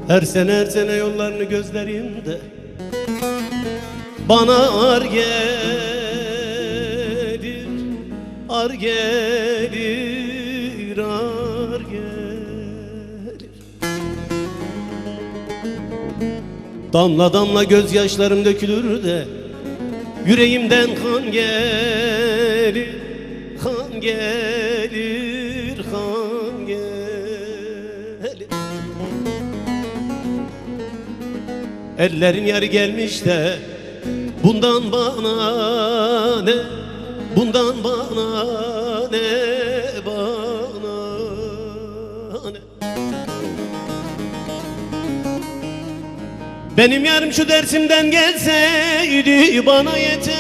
Her sene yollarını gözlerimde bana ar gelir, ar gelir, ar gelir. Damla damla gözyaşlarım dökülür de yüreğimden kan gelir, kan gelir, kan gelir. Ellerin yarı gelmiş de bundan bana ne, bundan bana ne, bana ne. Benim yarım şu dersimden gelseydi bana yeterdi.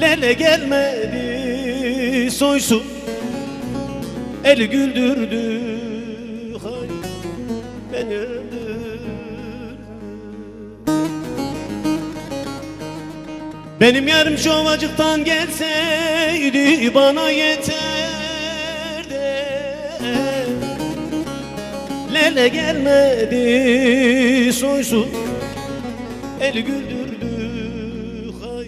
Lele gelmedi soysun, eli güldürdü, hay beni öldürdü. Benim yarım şu ovacıktan gelseydi bana yeterdi. Lele gelmedi soysun, eli güldürdü, hay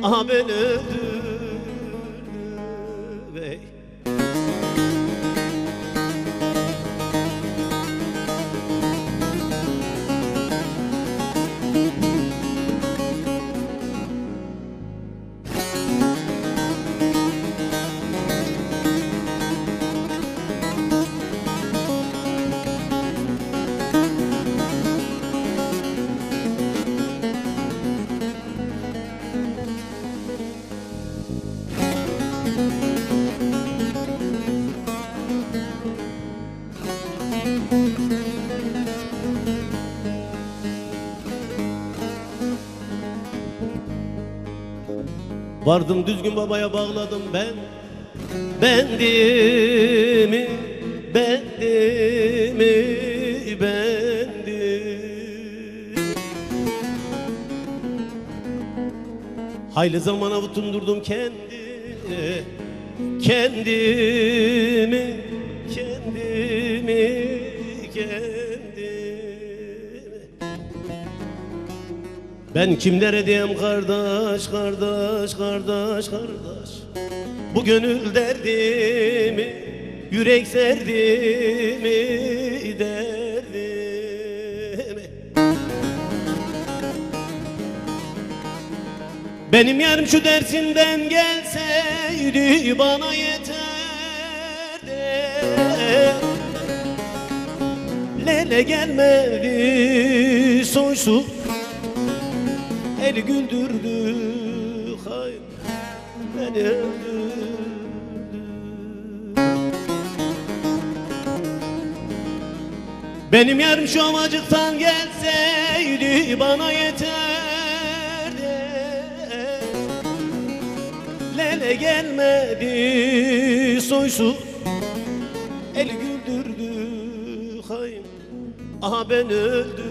aha beni öldürdü. Bey. Vardım düzgün babaya bağladım ben bendimi, bendimi, bendim. Hayli zaman avutundurdum kendimi, kendimi, kendimi, kendimi. Ben kimlere diyeyim kardeş, kardeş, kardeş, kardeş. Bu gönül derdimi, yürek serdimi, derdimi. Benim yarım şu dersinden gelseydi bana yeterdi. Lele gelmedi soysun, eli güldürdü, hay beni öldürdü. Benim yarım şu amacıktan gelseydi bana yeterdi. Lele gelmedi soysun, eli güldürdü, hay aha beni öldürdü.